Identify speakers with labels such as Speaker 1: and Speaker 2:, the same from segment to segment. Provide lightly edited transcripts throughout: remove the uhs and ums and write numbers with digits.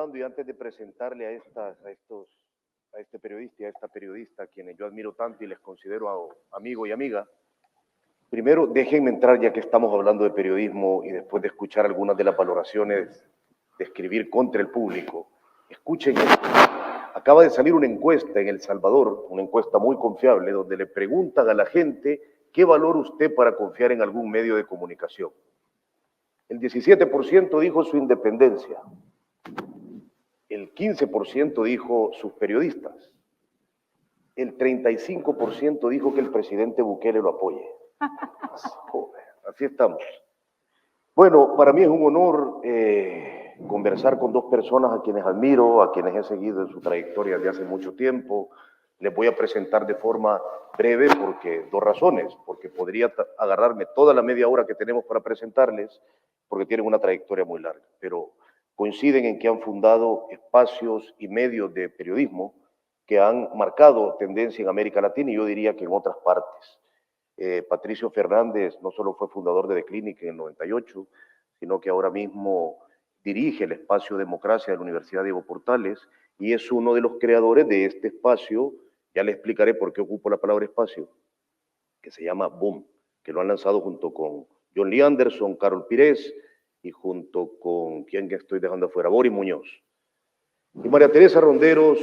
Speaker 1: hablando y antes de presentarle a este periodista y a esta periodista, a quienes yo admiro tanto y les considero amigo y amiga, primero déjenme entrar ya que estamos hablando de periodismo y después de escuchar algunas de las valoraciones de escribir contra el público, escuchen esto. Acaba de salir una encuesta en El Salvador, una encuesta muy confiable, donde le preguntan a la gente qué valora usted para confiar en algún medio de comunicación. El 17% dijo su independencia, el 15% dijo sus periodistas, el 35% dijo que el presidente Bukele lo apoye. Así estamos. Bueno, para mí es un honor conversar con dos personas a quienes admiro, a quienes he seguido en su trayectoria desde hace mucho tiempo. Les voy a presentar de forma breve porque dos razones, porque podría agarrarme toda la media hora que tenemos para presentarles, porque tienen una trayectoria muy larga, pero coinciden en que han fundado espacios y medios de periodismo que han marcado tendencia en América Latina y yo diría que en otras partes. Patricio Fernández no solo fue fundador de The Clinic en el 98, sino que ahora mismo dirige el espacio Democracia de la Universidad Diego Portales y es uno de los creadores de este espacio, ya le explicaré por qué ocupo la palabra espacio, que se llama Boom, que lo han lanzado junto con John Lee Anderson, Carol Pires y junto con, ¿quién que estoy dejando afuera? Boris Muñoz. Y María Teresa Ronderos,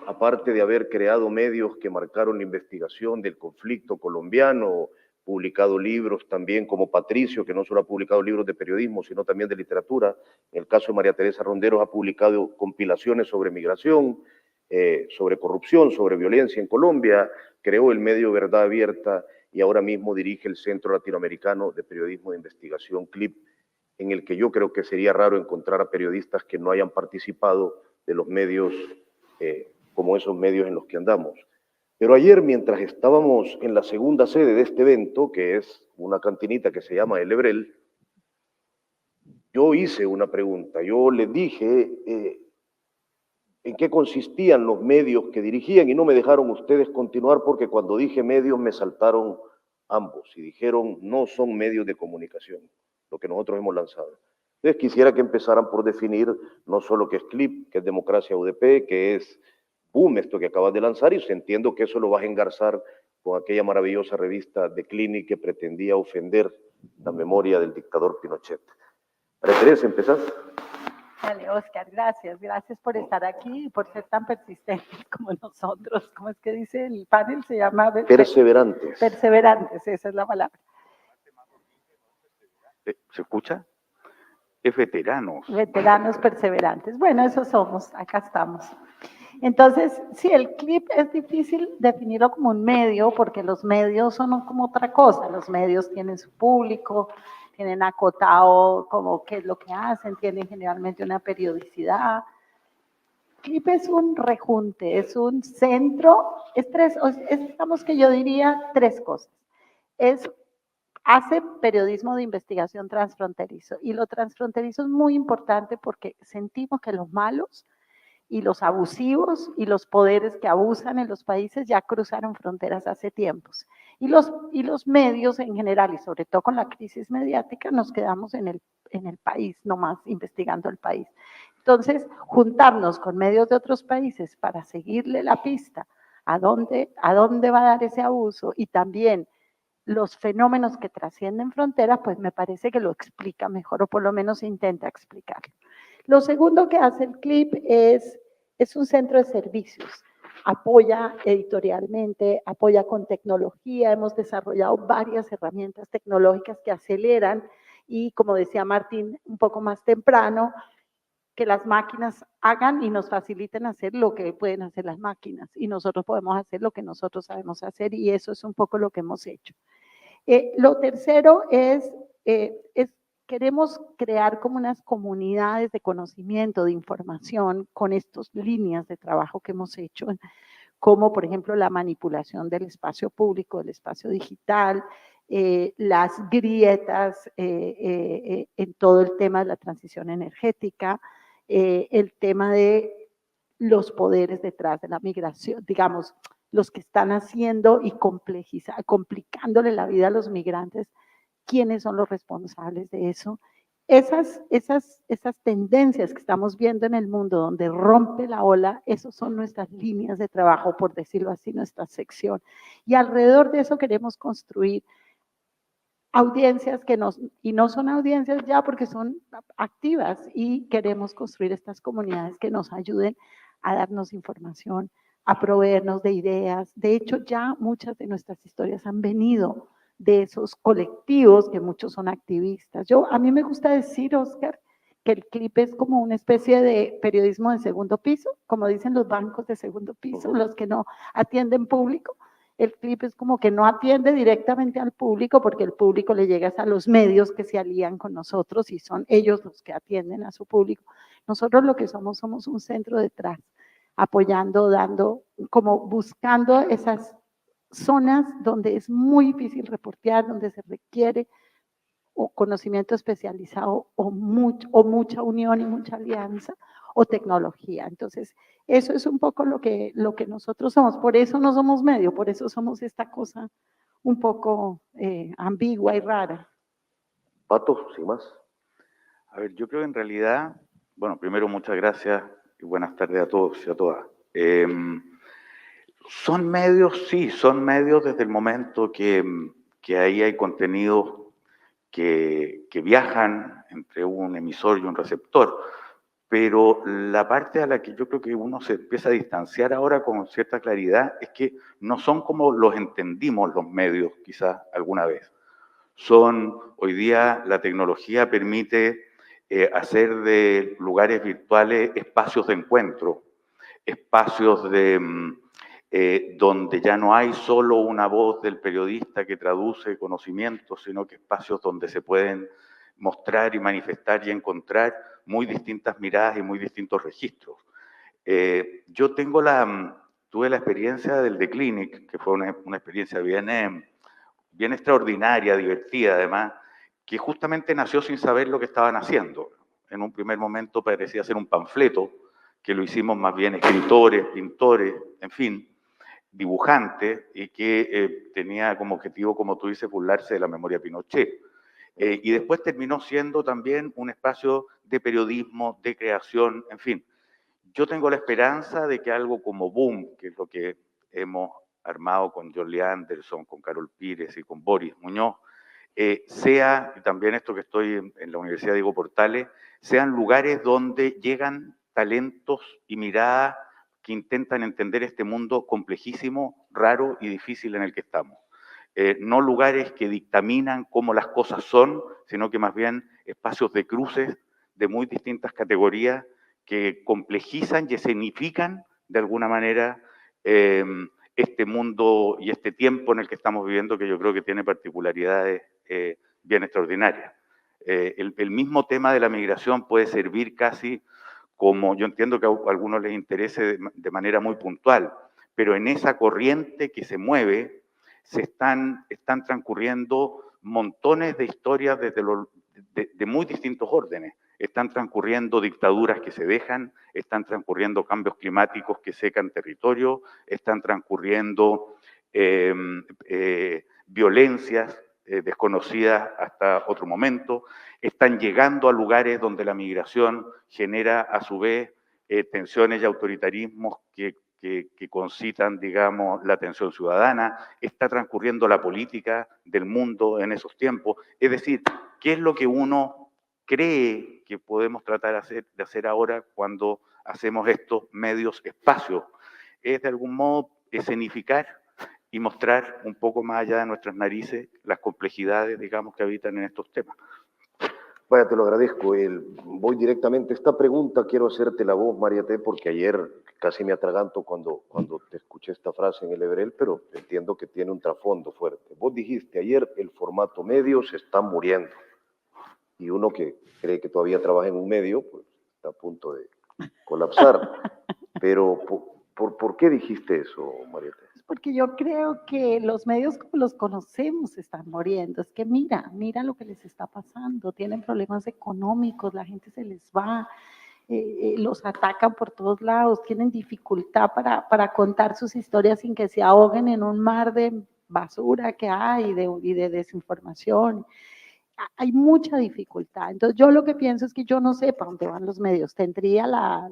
Speaker 1: aparte de haber creado medios que marcaron la investigación del conflicto colombiano, publicado libros también como Patricio, que no solo ha publicado libros de periodismo, sino también de literatura. En el caso de María Teresa Ronderos ha publicado compilaciones sobre migración, sobre corrupción, sobre violencia en Colombia, creó el medio Verdad Abierta y ahora mismo dirige el Centro Latinoamericano de Periodismo de Investigación, CLIP, en el que yo creo que sería raro encontrar a periodistas que no hayan participado de los medios como esos medios en los que andamos. Pero ayer, mientras estábamos en la segunda sede de este evento, que es una cantinita que se llama El Hebrel, yo hice una pregunta. Yo les dije en qué consistían los medios que dirigían y no me dejaron ustedes continuar porque cuando dije medios me saltaron ambos y dijeron no son medios de comunicación, lo que nosotros hemos lanzado. Entonces quisiera que empezaran por definir no solo qué es CLIP, qué es Democracia UDP, qué es Boom, esto que acabas de lanzar, y entiendo que eso lo vas a engarzar con aquella maravillosa revista The Clinic que pretendía ofender la memoria del dictador Pinochet. María Teresa, ¿empezás?
Speaker 2: Dale, Oscar, gracias. Gracias por estar aquí y por ser tan persistentes como nosotros. ¿Cómo es que dice el panel? Se llama...
Speaker 1: Perseverantes.
Speaker 2: Perseverantes, esa es la palabra.
Speaker 3: ¿Se escucha? Es veteranos.
Speaker 2: Veteranos perseverantes. Bueno, eso somos, acá estamos. Entonces, sí, el CLIP es difícil definirlo como un medio porque los medios son como otra cosa. Los medios tienen su público, tienen acotado como qué es lo que hacen, tienen generalmente una periodicidad. CLIP es un rejunte, es un centro, digamos que yo diría tres cosas. Hace periodismo de investigación transfronterizo y lo transfronterizo es muy importante porque sentimos que los malos y los abusivos y los poderes que abusan en los países ya cruzaron fronteras hace tiempos. Y los medios en general, y sobre todo con la crisis mediática, nos quedamos en el país, nomás investigando el país. Entonces, juntarnos con medios de otros países para seguirle la pista a dónde va a dar ese abuso y también los fenómenos que trascienden fronteras, pues me parece que lo explica mejor, o por lo menos intenta explicarlo. Lo segundo que hace el CLIP es un centro de servicios. Apoya editorialmente, apoya con tecnología. Hemos desarrollado varias herramientas tecnológicas que aceleran y, como decía Martín un poco más temprano, que las máquinas hagan y nos faciliten hacer lo que pueden hacer las máquinas y nosotros podemos hacer lo que nosotros sabemos hacer y eso es un poco lo que hemos hecho. Lo tercero queremos crear como unas comunidades de conocimiento, de información con estas líneas de trabajo que hemos hecho, como por ejemplo la manipulación del espacio público, del espacio digital, las grietas en todo el tema de la transición energética, el tema de los poderes detrás de la migración, digamos, los que están haciendo y complicándole la vida a los migrantes, quiénes son los responsables de eso esas tendencias que estamos viendo en el mundo, donde rompe la ola, esas son nuestras líneas de trabajo, por decirlo así, nuestra sección. Y alrededor de eso queremos construir audiencias y no son audiencias ya porque son activas, y queremos construir estas comunidades que nos ayuden a darnos información, a proveernos de ideas. De hecho, ya muchas de nuestras historias han venido de esos colectivos, que muchos son activistas. A mí me gusta decir, Oscar, que el clip es como una especie de periodismo de segundo piso, como dicen los bancos de segundo piso, los que no atienden público. El clip es como que no atiende directamente al público, porque el público le llega a los medios que se alían con nosotros y son ellos los que atienden a su público. Nosotros lo que somos un centro detrás, apoyando, dando, como buscando esas zonas donde es muy difícil reportear, donde se requiere o conocimiento especializado o mucha unión y mucha alianza o tecnología. Entonces, eso es un poco lo que nosotros somos. Por eso no somos medio, por eso somos esta cosa un poco ambigua y rara.
Speaker 1: Pato, sin más.
Speaker 3: A ver, yo creo que en realidad, bueno, primero muchas gracias y buenas tardes a todos y a todas. Son medios, sí, son medios desde el momento que ahí hay contenidos que viajan entre un emisor y un receptor, pero la parte a la que yo creo que uno se empieza a distanciar ahora con cierta claridad es que no son como los entendimos los medios quizás alguna vez. Hoy día la tecnología permite hacer de lugares virtuales espacios de encuentro, espacios donde ya no hay solo una voz del periodista que traduce conocimientos, sino que espacios donde se pueden mostrar y manifestar y encontrar muy distintas miradas y muy distintos registros. Yo tuve la experiencia del The Clinic, que fue una experiencia bien extraordinaria, divertida además, que justamente nació sin saber lo que estaban haciendo. En un primer momento parecía ser un panfleto, que lo hicimos más bien escritores, pintores, en fin, dibujantes, y que tenía como objetivo, como tú dices, burlarse de la memoria Pinochet. Y después terminó siendo también un espacio de periodismo, de creación, en fin. Yo tengo la esperanza de que algo como Boom, que es lo que hemos armado con John Lee Anderson, con Carol Pires y con Boris Muñoz, sea, y también esto que estoy en la Universidad Diego Portales, sean lugares donde llegan talentos y miradas que intentan entender este mundo complejísimo, raro y difícil en el que estamos. No lugares que dictaminan cómo las cosas son, sino que más bien espacios de cruces de muy distintas categorías que complejizan y escenifican de alguna manera este mundo y este tiempo en el que estamos viviendo, que yo creo que tiene particularidades bien extraordinarias. El mismo tema de la migración puede servir casi como, yo entiendo que a algunos les interese de manera muy puntual, pero en esa corriente que se mueve están transcurriendo montones de historias de muy distintos órdenes. Están transcurriendo dictaduras que se dejan, están transcurriendo cambios climáticos que secan territorio, están transcurriendo violencias desconocidas hasta otro momento, están llegando a lugares donde la migración genera a su vez tensiones y autoritarismos que concitan, digamos, la atención ciudadana, está transcurriendo la política del mundo en esos tiempos. Es decir, ¿qué es lo que uno cree que podemos tratar de hacer ahora cuando hacemos estos medios espacios? Es de algún modo escenificar y mostrar un poco más allá de nuestras narices las complejidades, digamos, que habitan en estos temas.
Speaker 1: Vaya, te lo agradezco. Voy directamente. Esta pregunta quiero hacerte la voz, María T., porque ayer casi me atraganto cuando te escuché esta frase en el Hebrel, pero entiendo que tiene un trasfondo fuerte. Vos dijiste ayer, el formato medio se está muriendo. Y uno que cree que todavía trabaja en un medio, pues está a punto de colapsar. Pero, ¿por qué dijiste eso, María T.?
Speaker 2: Porque yo creo que los medios como los conocemos están muriendo. Es que mira lo que les está pasando. Tienen problemas económicos, la gente se les va, los atacan por todos lados, tienen dificultad para contar sus historias sin que se ahoguen en un mar de basura que hay y de desinformación. hay mucha dificultad. Entonces yo lo que pienso es que yo no sé para dónde van los medios. Tendría la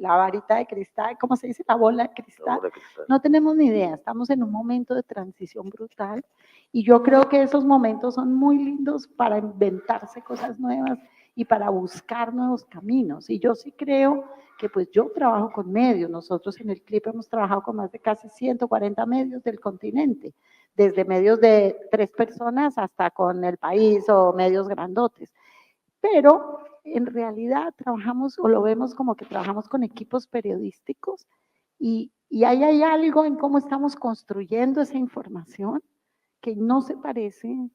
Speaker 2: varita de cristal, ¿cómo se dice? La bola de cristal. No tenemos ni idea. Estamos en un momento de transición brutal y yo creo que esos momentos son muy lindos para inventarse cosas nuevas y para buscar nuevos caminos. Y yo sí creo que pues yo trabajo con medios. Nosotros en el CLIP hemos trabajado con más de casi 140 medios del continente, desde medios de 3 personas hasta con El País o medios grandotes. Pero en realidad trabajamos o lo vemos como que trabajamos con equipos periodísticos y ahí hay algo en cómo estamos construyendo esa información que no se parece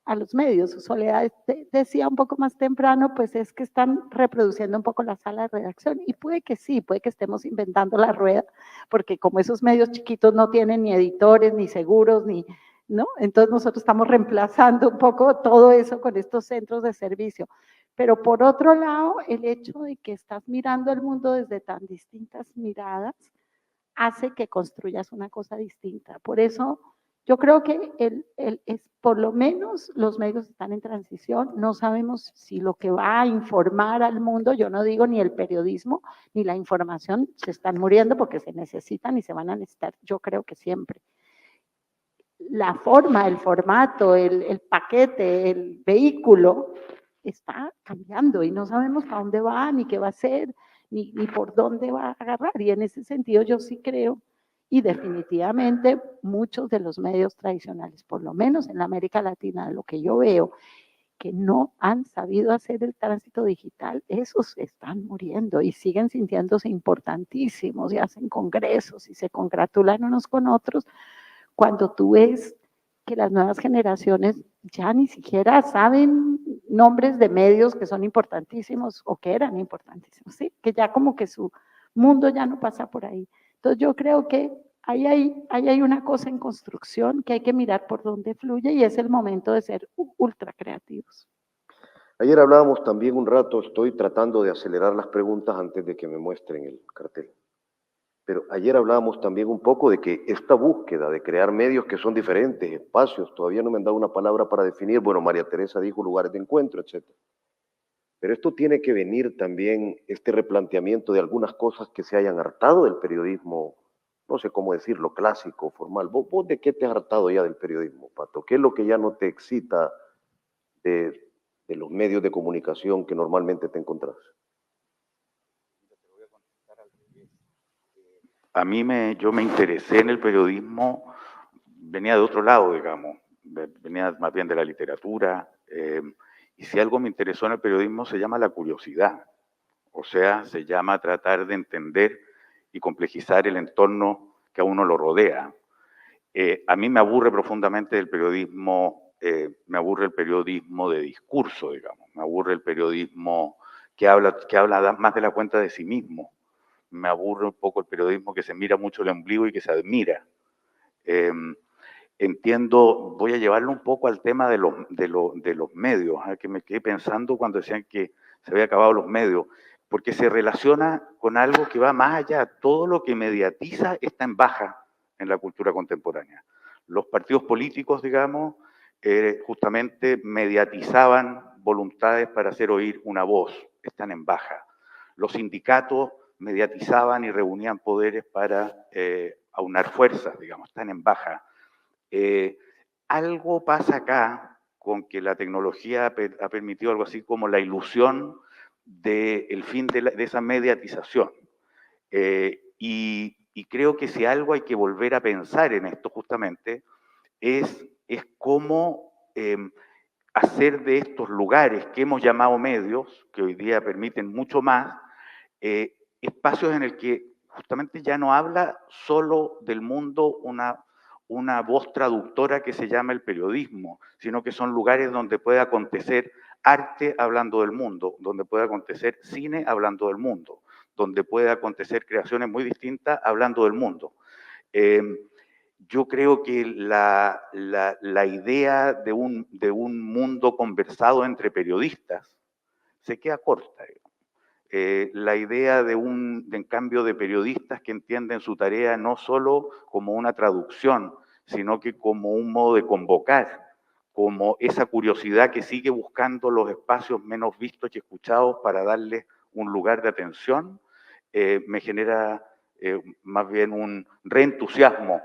Speaker 2: a los medios. Soledad decía un poco más temprano, pues es que están reproduciendo un poco la sala de redacción y puede que sí, puede que estemos inventando la rueda, porque como esos medios chiquitos no tienen ni editores, ni seguros, ni, ¿no? Entonces nosotros estamos reemplazando un poco todo eso con estos centros de servicio. Pero por otro lado, el hecho de que estás mirando el mundo desde tan distintas miradas hace que construyas una cosa distinta. Por eso yo creo que por lo menos los medios están en transición, no sabemos si lo que va a informar al mundo, yo no digo ni el periodismo ni la información, se están muriendo porque se necesitan y se van a necesitar, yo creo que siempre. La forma, el formato, el paquete, el vehículo está cambiando y no sabemos para dónde va, ni qué va a ser, ni por dónde va a agarrar. Y en ese sentido yo sí creo, y definitivamente muchos de los medios tradicionales, por lo menos en la América Latina, lo que yo veo, que no han sabido hacer el tránsito digital, esos están muriendo y siguen sintiéndose importantísimos y hacen congresos y se congratulan unos con otros, cuando tú ves que las nuevas generaciones ya ni siquiera saben nombres de medios que son importantísimos o que eran importantísimos, ¿sí? Que ya como que su mundo ya no pasa por ahí. Entonces yo creo que ahí hay una cosa en construcción que hay que mirar por dónde fluye y es el momento de ser ultra creativos.
Speaker 1: Ayer hablábamos también un rato, estoy tratando de acelerar las preguntas antes de que me muestren el cartel. Pero ayer hablábamos también un poco de que esta búsqueda de crear medios que son diferentes, espacios, todavía no me han dado una palabra para definir, bueno, María Teresa dijo lugares de encuentro, etc. Pero esto tiene que venir también, este replanteamiento de algunas cosas que se hayan hartado del periodismo, no sé cómo decirlo, clásico, formal. ¿Vos de qué te has hartado ya del periodismo, Pato? ¿Qué es lo que ya no te excita de los medios de comunicación que normalmente te encontrás?
Speaker 3: Yo me interesé en el periodismo, venía de otro lado, digamos, venía más bien de la literatura, y si algo me interesó en el periodismo se llama la curiosidad, o sea, se llama tratar de entender y complejizar el entorno que a uno lo rodea. A mí me aburre profundamente el periodismo, me aburre el periodismo de discurso, digamos, me aburre el periodismo que habla más de la cuenta de sí mismo. Me aburre un poco el periodismo que se mira mucho el ombligo y que se admira. Entiendo, voy a llevarlo un poco al tema de los medios, que me quedé pensando cuando decían que se habían acabado los medios, porque se relaciona con algo que va más allá. Todo lo que mediatiza está en baja en la cultura contemporánea. Los partidos políticos, digamos, justamente mediatizaban voluntades para hacer oír una voz, están en baja. Los sindicatos mediatizaban y reunían poderes para aunar fuerzas, digamos, están en baja. Algo pasa acá con que la tecnología ha permitido algo así como la ilusión del fin de esa mediatización. Y creo que si algo hay que volver a pensar en esto justamente es cómo hacer de estos lugares que hemos llamado medios, que hoy día permiten mucho más, espacios en el que justamente ya no habla solo del mundo una voz traductora que se llama el periodismo, sino que son lugares donde puede acontecer arte hablando del mundo, donde puede acontecer cine hablando del mundo, donde puede acontecer creaciones muy distintas hablando del mundo. Yo creo que la idea de un mundo conversado entre periodistas se queda corta. La idea en cambio, de periodistas que entienden su tarea no solo como una traducción, sino que como un modo de convocar como esa curiosidad que sigue buscando los espacios menos vistos y escuchados para darles un lugar de atención, me genera más bien un reentusiasmo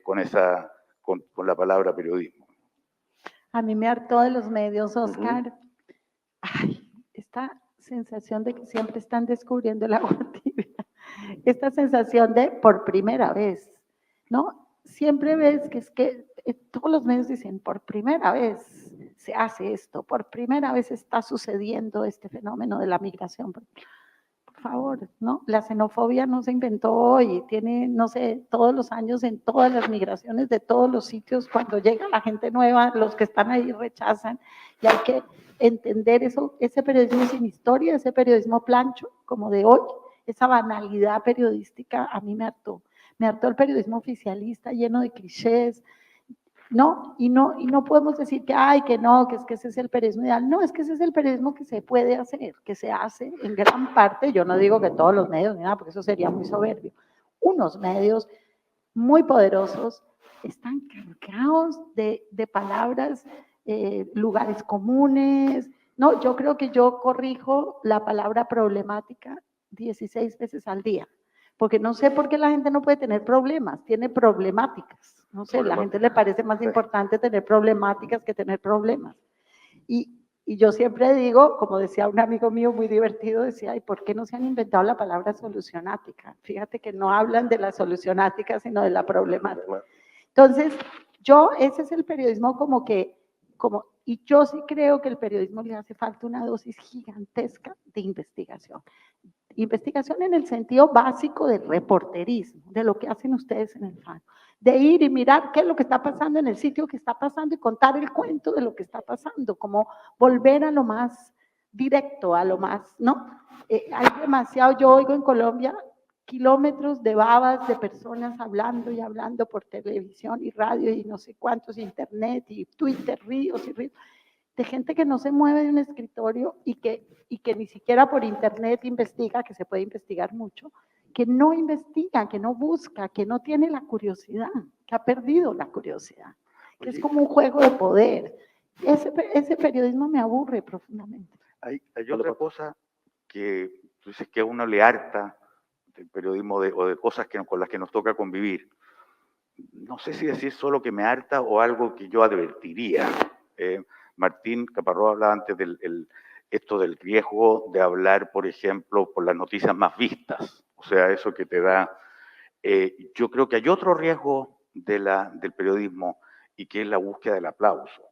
Speaker 3: con la palabra periodismo.
Speaker 2: A mí me hartó de los medios, Oscar. Ay, esta sensación de que siempre están descubriendo el agua tibia. Esta sensación de por primera vez, ¿no? Siempre ves que es que todos los medios dicen, por primera vez se hace esto, por primera vez está sucediendo este fenómeno de la migración. Por favor, ¿no? La xenofobia no se inventó hoy, tiene, no sé, todos los años en todas las migraciones de todos los sitios, cuando llega la gente nueva, los que están ahí rechazan, y hay que entender eso, ese periodismo sin historia, ese periodismo plancho, como de hoy, esa banalidad periodística a mí me hartó el periodismo oficialista lleno de clichés, ¿no? Y no podemos decir que, ay, que no, que es que ese es el periodismo ideal. No, es que ese es el periodismo que se puede hacer, que se hace en gran parte. Yo no digo que todos los medios, ni nada, porque eso sería muy soberbio. Unos medios muy poderosos están cargados de palabras, lugares comunes. No, yo creo que yo corrijo la palabra problemática 16 veces al día, porque no sé por qué la gente no puede tener problemas, tiene problemáticas. No sé, a la gente le parece más importante tener problemáticas que tener problemas. Y yo siempre digo, como decía un amigo mío muy divertido, decía, ¿y por qué no se han inventado la palabra solucionática? Fíjate que no hablan de la solucionática, sino de la problemática. Entonces, ese es el periodismo y yo sí creo que el periodismo le hace falta una dosis gigantesca de investigación. Investigación en el sentido básico del reporterismo, de lo que hacen ustedes en el Faro, de ir y mirar qué es lo que está pasando en el sitio que está pasando y contar el cuento de lo que está pasando, como volver a lo más directo, a lo más, ¿no? Hay demasiado, yo oigo en Colombia kilómetros de babas de personas hablando y hablando por televisión y radio y no sé cuántos, internet y Twitter, ríos y ríos, de gente que no se mueve de un escritorio y que ni siquiera por internet investiga, que se puede investigar mucho, que no investiga, que no busca, que no tiene la curiosidad, que ha perdido la curiosidad, que es como un juego de poder. Ese periodismo me aburre profundamente.
Speaker 3: Hay otra cosa que tú dices que a uno le harta del periodismo o de cosas con las que nos toca convivir. No sé si decir solo que me harta o algo que yo advertiría. Martín Caparrós hablaba antes esto del riesgo de hablar, por ejemplo, por las noticias más vistas. O sea, eso que te da... yo creo que hay otro riesgo del periodismo y que es la búsqueda del aplauso.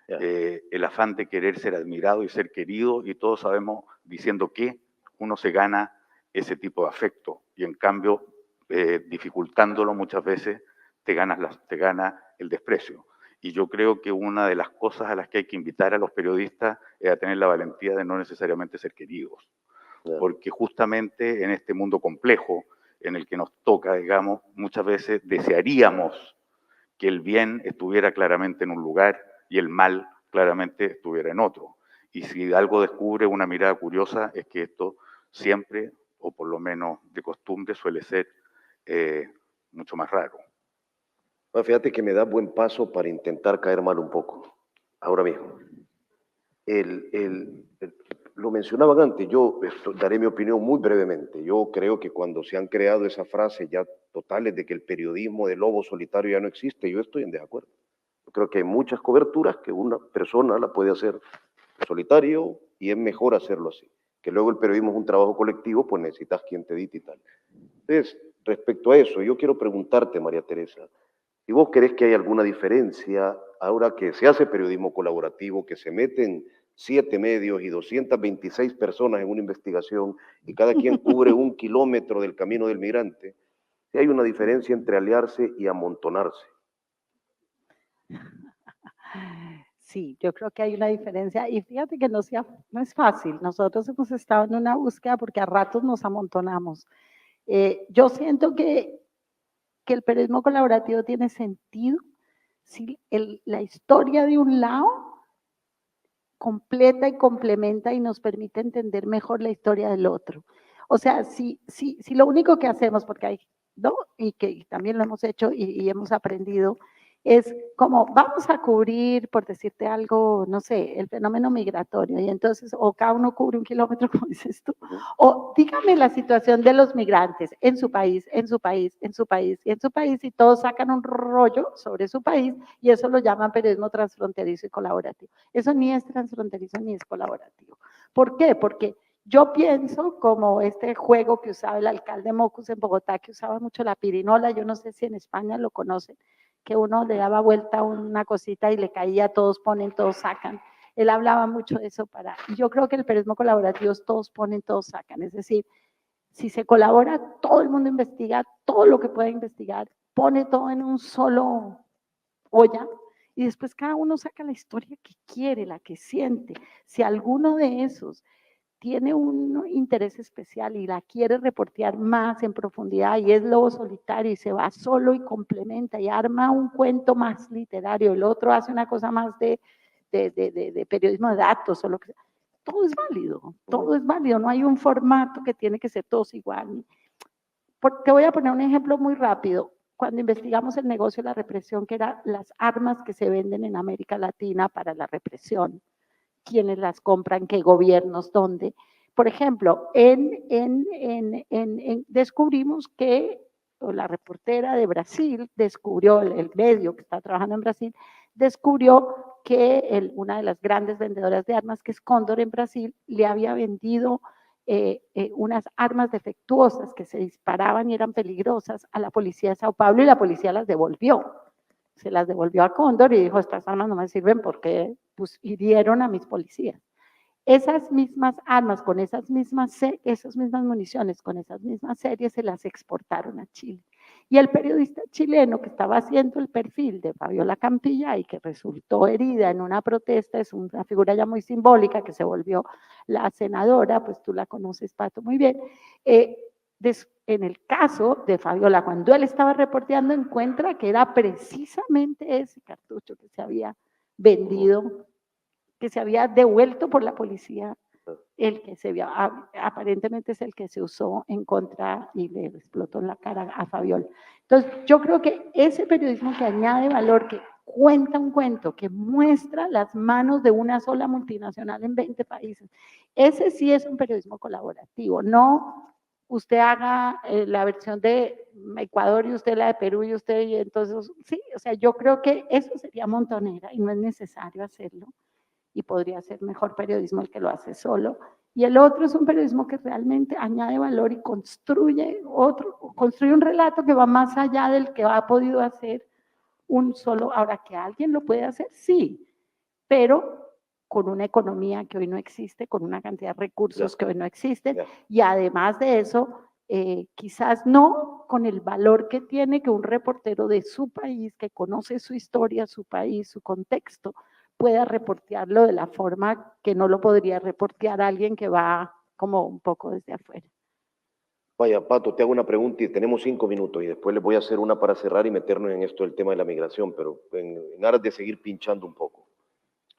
Speaker 3: El afán de querer ser admirado y ser querido, y todos sabemos diciendo que uno se gana ese tipo de afecto y en cambio, dificultándolo muchas veces, te gana el desprecio. Y yo creo que una de las cosas a las que hay que invitar a los periodistas es a tener la valentía de no necesariamente ser queridos. Porque justamente en este mundo complejo en el que nos toca, digamos, muchas veces desearíamos que el bien estuviera claramente en un lugar y el mal claramente estuviera en otro. Y si algo descubre una mirada curiosa es que esto siempre, o por lo menos de costumbre, suele ser mucho más raro.
Speaker 1: Bueno, fíjate que me da buen paso para intentar caer mal un poco, ahora mismo. Lo mencionaban antes, yo daré mi opinión muy brevemente. Yo creo que cuando se han creado esas frases ya totales de que el periodismo de lobo solitario ya no existe, yo estoy en desacuerdo. Yo creo que hay muchas coberturas que una persona la puede hacer solitario y es mejor hacerlo así. Que luego el periodismo es un trabajo colectivo, pues necesitas quien te edite y tal. Entonces, respecto a eso, yo quiero preguntarte, María Teresa, si vos crees que hay alguna diferencia ahora que se hace periodismo colaborativo, que se meten 7 medios y 226 personas en una investigación y cada quien cubre 1 kilómetro del camino del migrante, si hay una diferencia entre aliarse y amontonarse.
Speaker 2: Sí, yo creo que hay una diferencia y fíjate que no es fácil. Nosotros hemos estado en una búsqueda porque a ratos nos amontonamos. Yo siento que el periodismo colaborativo tiene sentido si la historia de un lado completa y complementa y nos permite entender mejor la historia del otro. O sea, si lo único que hacemos, porque hay, ¿no? Y que también lo hemos hecho y hemos aprendido, es como vamos a cubrir, por decirte algo, no sé, el fenómeno migratorio, y entonces o cada uno cubre 1 kilómetro, como dices tú, o dígame la situación de los migrantes en su país, en su país, en su país y en su país, y todos sacan un rollo sobre su país, y eso lo llaman periodismo transfronterizo y colaborativo. Eso ni es transfronterizo ni es colaborativo. ¿Por qué? Porque yo pienso como este juego que usaba el alcalde Mocus en Bogotá, que usaba mucho la pirinola, yo no sé si en España lo conocen, que uno le daba vuelta a una cosita y le caía, todos ponen, todos sacan. Él hablaba mucho de eso yo creo que el periodismo colaborativo es todos ponen, todos sacan, es decir, si se colabora, todo el mundo investiga todo lo que pueda investigar, pone todo en un solo olla y después cada uno saca la historia que quiere, la que siente. Si alguno de esos tiene un interés especial y la quiere reportear más en profundidad y es lobo solitario y se va solo y complementa y arma un cuento más literario, el otro hace una cosa más de periodismo de datos o lo que sea. Todo es válido, no hay un formato que tiene que ser todos igual. Te voy a poner un ejemplo muy rápido. Cuando investigamos el negocio de la represión, que eran las armas que se venden en América Latina para la represión, quiénes las compran, qué gobiernos, dónde. Por ejemplo, descubrimos que la reportera de Brasil descubrió, el medio que está trabajando en Brasil, descubrió que una de las grandes vendedoras de armas, que es Cóndor en Brasil, le había vendido unas armas defectuosas que se disparaban y eran peligrosas a la policía de Sao Paulo y la policía las devolvió. Se las devolvió a Cóndor y dijo, estas armas no me sirven porque pues, hirieron a mis policías. Esas mismas armas, con esas mismas municiones, con esas mismas series, se las exportaron a Chile. Y el periodista chileno que estaba haciendo el perfil de Fabiola Campillay, que resultó herida en una protesta, es una figura ya muy simbólica, que se volvió la senadora, pues tú la conoces, Pato, muy bien. En el caso de Fabiola, cuando él estaba reporteando, encuentra que era precisamente ese cartucho que se había vendido, que se había devuelto por la policía, el que aparentemente es el que se usó en contra y le explotó en la cara a Fabiola. Entonces, yo creo que ese periodismo que añade valor, que cuenta un cuento, que muestra las manos de una sola multinacional en 20 países, ese sí es un periodismo colaborativo, no usted haga la versión de Ecuador y usted la de Perú y usted, y entonces, sí, o sea, yo creo que eso sería montonera y no es necesario hacerlo y podría ser mejor periodismo el que lo hace solo. Y el otro es un periodismo que realmente añade valor y construye un relato que va más allá del que ha podido hacer un solo. Ahora, que alguien lo puede hacer, sí, pero con una economía que hoy no existe, con una cantidad de recursos que hoy no existen, y además de eso, quizás no con el valor que tiene que un reportero de su país, que conoce su historia, su país, su contexto, pueda reportearlo de la forma que no lo podría reportear alguien que va como un poco desde afuera.
Speaker 1: Vaya, Pato, te hago una pregunta y tenemos 5 minutos y después les voy a hacer una para cerrar y meternos en esto del tema de la migración, pero en aras de seguir pinchando un poco.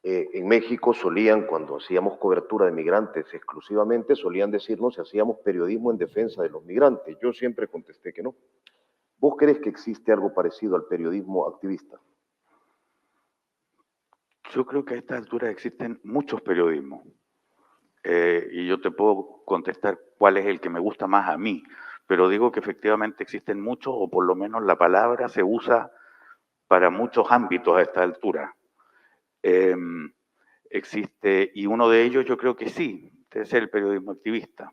Speaker 1: En México solían, cuando hacíamos cobertura de migrantes exclusivamente, solían decirnos si hacíamos periodismo en defensa de los migrantes. Yo siempre contesté que no. ¿Vos crees que existe algo parecido al periodismo activista?
Speaker 3: Yo creo que a esta altura existen muchos periodismos y yo te puedo contestar cuál es el que me gusta más a mí, pero digo que efectivamente existen muchos, o por lo menos la palabra se usa para muchos ámbitos a esta altura. Existe, y uno de ellos yo creo que sí, es el periodismo activista.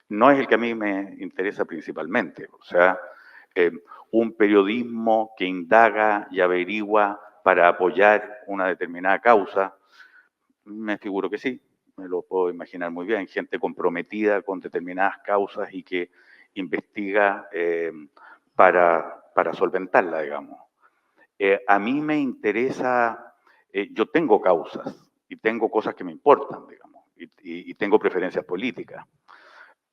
Speaker 3: No es el que a mí me interesa principalmente, o sea, un periodismo que indaga y averigua para apoyar una determinada causa, me figuro que sí, me lo puedo imaginar muy bien, gente comprometida con determinadas causas y que investiga para solventarla, digamos. A mí me interesa, yo tengo causas y tengo cosas que me importan, digamos, y tengo preferencias políticas,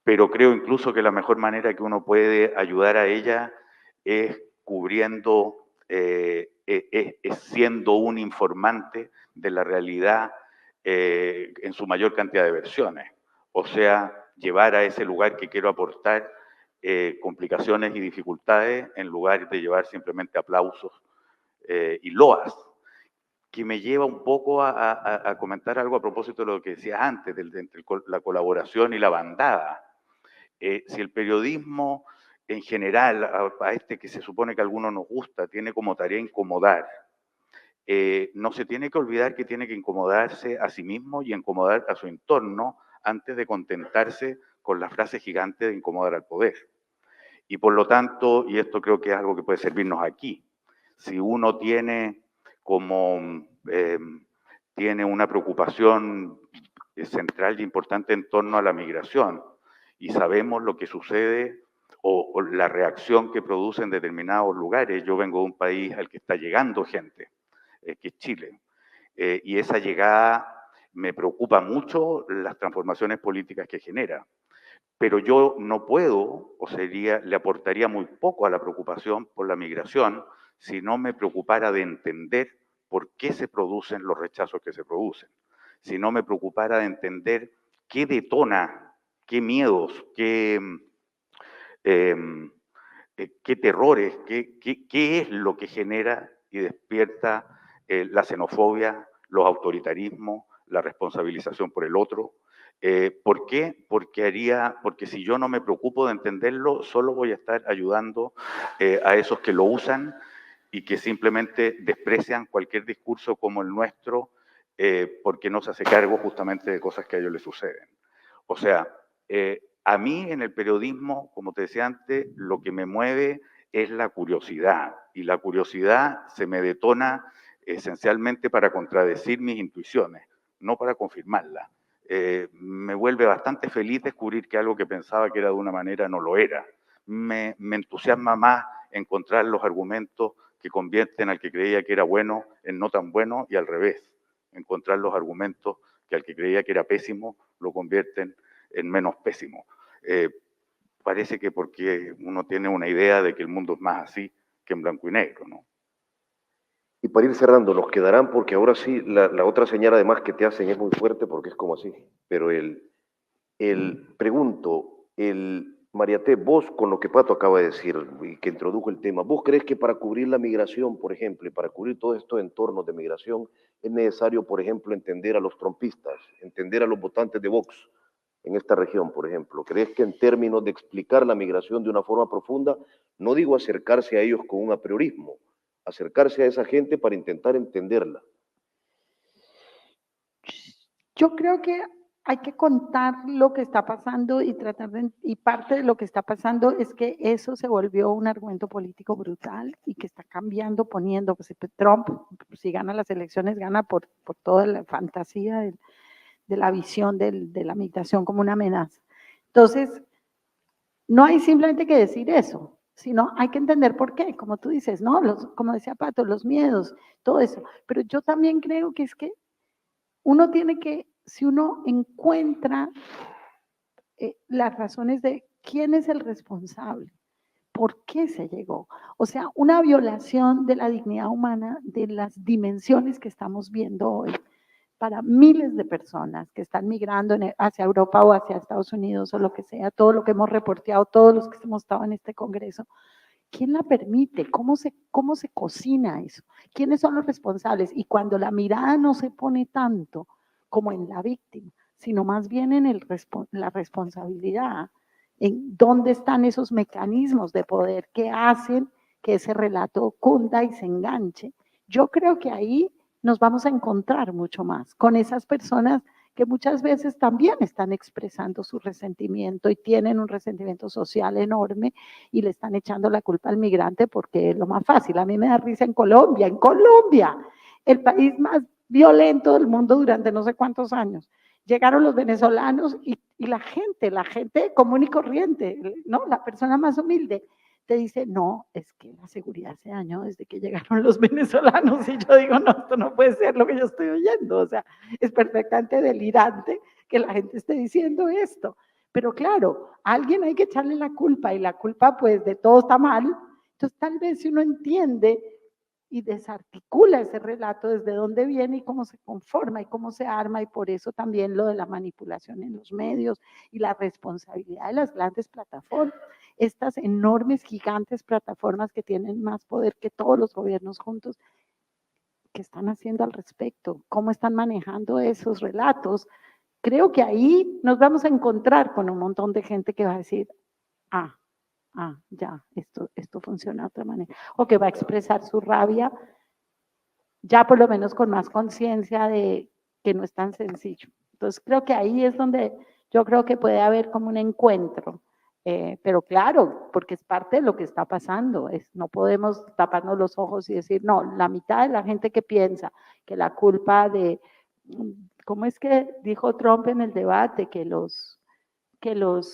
Speaker 3: pero creo incluso que la mejor manera que uno puede ayudar a ella es cubriendo, es siendo un informante de la realidad en su mayor cantidad de versiones. O sea, llevar a ese lugar que quiero aportar complicaciones y dificultades en lugar de llevar simplemente aplausos y loas, que me lleva un poco a comentar algo a propósito de lo que decía antes, entre la colaboración y la bandada. Si el periodismo en general, a este que se supone que a algunos nos gusta, tiene como tarea incomodar, no se tiene que olvidar que tiene que incomodarse a sí mismo y incomodar a su entorno antes de contentarse con la frase gigante de incomodar al poder. Y por lo tanto, y esto creo que es algo que puede servirnos aquí, si uno tiene tiene una preocupación central y importante en torno a la migración y sabemos lo que sucede o la reacción que produce en determinados lugares. Yo vengo de un país al que está llegando gente, que es Chile, y esa llegada me preocupa mucho las transformaciones políticas que genera. Pero yo no puedo, le aportaría muy poco a la preocupación por la migración si no me preocupara de entender por qué se producen los rechazos que se producen, si no me preocupara de entender qué detona, qué miedos, qué terrores, qué es lo que genera y despierta la xenofobia, los autoritarismos, la responsabilización por el otro. ¿Por qué? Porque si yo no me preocupo de entenderlo, solo voy a estar ayudando a esos que lo usan y que simplemente desprecian cualquier discurso como el nuestro porque no se hace cargo justamente de cosas que a ellos les suceden. O sea, a mí en el periodismo, como te decía antes, lo que me mueve es la curiosidad y la curiosidad se me detona esencialmente para contradecir mis intuiciones, no para confirmarlas. Me vuelve bastante feliz descubrir que algo que pensaba que era de una manera no lo era. Me entusiasma más encontrar los argumentos que convierten al que creía que era bueno en no tan bueno y al revés. Encontrar los argumentos que al que creía que era pésimo lo convierten en menos pésimo. Parece que porque uno tiene una idea de que el mundo es más así que en blanco y negro, ¿no?
Speaker 1: Y para ir cerrando, nos quedarán, porque ahora sí, la otra señal además que te hacen es muy fuerte porque es como así. Pero pregunto, Mariate, vos con lo que Pato acaba de decir y que introdujo el tema, ¿vos crees que para cubrir la migración, por ejemplo, y para cubrir todos estos entornos de migración, es necesario, por ejemplo, entender a los trompistas, entender a los votantes de Vox en esta región, por ejemplo? ¿Crees que en términos de explicar la migración de una forma profunda, no digo acercarse a ellos con un apriorismo, acercarse a esa gente para intentar entenderla?
Speaker 2: Yo creo que hay que contar lo que está pasando y y parte de lo que está pasando es que eso se volvió un argumento político brutal y que está cambiando, poniendo, pues Trump, si gana las elecciones, gana por toda la fantasía de la visión de la migración como una amenaza. Entonces, no hay simplemente que decir eso, sino hay que entender por qué, como tú dices, ¿no? Como decía Pato, los miedos, todo eso. Pero yo también creo que es que uno tiene que, si uno encuentra las razones de quién es el responsable, por qué se llegó. O sea, una violación de la dignidad humana, de las dimensiones que estamos viendo hoy, para miles de personas que están migrando hacia Europa o hacia Estados Unidos o lo que sea, todo lo que hemos reporteado, todos los que hemos estado en este congreso, ¿quién la permite? ¿Cómo se cocina eso? ¿Quiénes son los responsables? Y cuando la mirada no se pone tanto como en la víctima, sino más bien en la responsabilidad, en dónde están esos mecanismos de poder que hacen que ese relato cunda y se enganche. Yo creo que ahí nos vamos a encontrar mucho más con esas personas que muchas veces también están expresando su resentimiento y tienen un resentimiento social enorme y le están echando la culpa al migrante porque es lo más fácil. A mí me da risa en Colombia, el país más violento del mundo durante no sé cuántos años. Llegaron los venezolanos y la gente común y corriente, ¿no? La persona más humilde, te dice, no, es que la seguridad se dañó desde que llegaron los venezolanos. Y yo digo, no, esto no puede ser lo que yo estoy oyendo. O sea, es perfectamente delirante que la gente esté diciendo esto. Pero claro, a alguien hay que echarle la culpa y la culpa pues de todo está mal. Entonces tal vez si uno entiende y desarticula ese relato desde dónde viene y cómo se conforma y cómo se arma, y por eso también lo de la manipulación en los medios y la responsabilidad de las grandes plataformas, estas enormes, gigantes plataformas que tienen más poder que todos los gobiernos juntos. ¿Qué están haciendo al respecto? ¿Cómo están manejando esos relatos? Creo que ahí nos vamos a encontrar con un montón de gente que va a decir, ya, esto funciona de otra manera, o que va a expresar su rabia ya por lo menos con más conciencia de que no es tan sencillo. Entonces creo que ahí es donde yo creo que puede haber como un encuentro, pero claro, porque es parte de lo que está pasando, no podemos taparnos los ojos y decir, no, la mitad de la gente que piensa que la culpa de, ¿cómo es que dijo Trump en el debate? Que los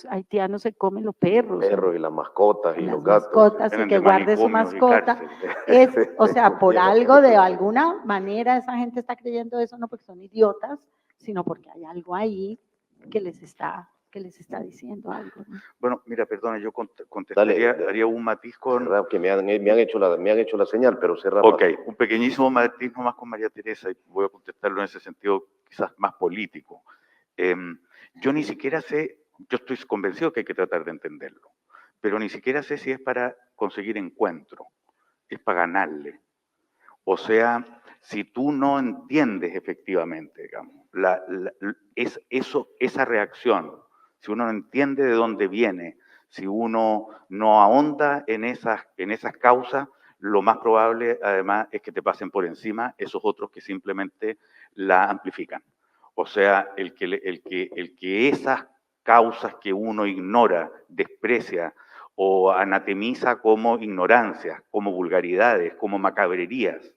Speaker 2: haitianos se comen los perros.
Speaker 1: Perros y las mascotas y
Speaker 2: las
Speaker 1: los gatos.
Speaker 2: mascotas y que guarde su mascota. O sea, por algo, de alguna manera, esa gente está creyendo eso, no porque son idiotas, sino porque hay algo ahí que les está diciendo algo, ¿no?
Speaker 3: Bueno, mira, perdona, yo contestaría, haría un matiz con...
Speaker 1: Que me han hecho la señal, pero cerra.
Speaker 3: Ok, un pequeñísimo matiz nomás con María Teresa, y voy a contestarlo en ese sentido quizás más político. Yo ni siquiera sé, yo estoy convencido que hay que tratar de entenderlo, pero ni siquiera sé si es para conseguir encuentro, es para ganarle. O sea, si tú no entiendes efectivamente, digamos, esa reacción, si uno no entiende de dónde viene, si uno no ahonda en esas causas, lo más probable, además, es que te pasen por encima esos otros que simplemente la amplifican. O sea, el que esas causas que uno ignora, desprecia o anatemiza como ignorancias, como vulgaridades, como macabrerías,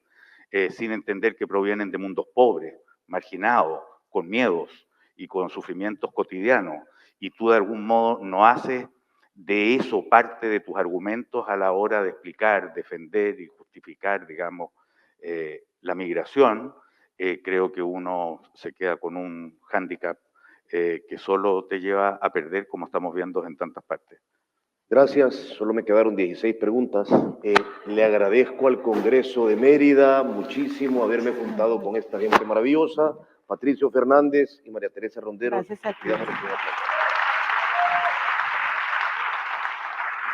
Speaker 3: sin entender que provienen de mundos pobres, marginados, con miedos y con sufrimientos cotidianos, y tú de algún modo no haces de eso parte de tus argumentos a la hora de explicar, defender y justificar, digamos, la migración, creo que uno se queda con un hándicap que solo te lleva a perder, como estamos viendo en tantas partes.
Speaker 1: Gracias, solo me quedaron 16 preguntas. Le agradezco al Congreso de Mérida muchísimo haberme juntado con esta gente maravillosa, Patricio Fernández y María Teresa Ronderos.
Speaker 2: Gracias a ti.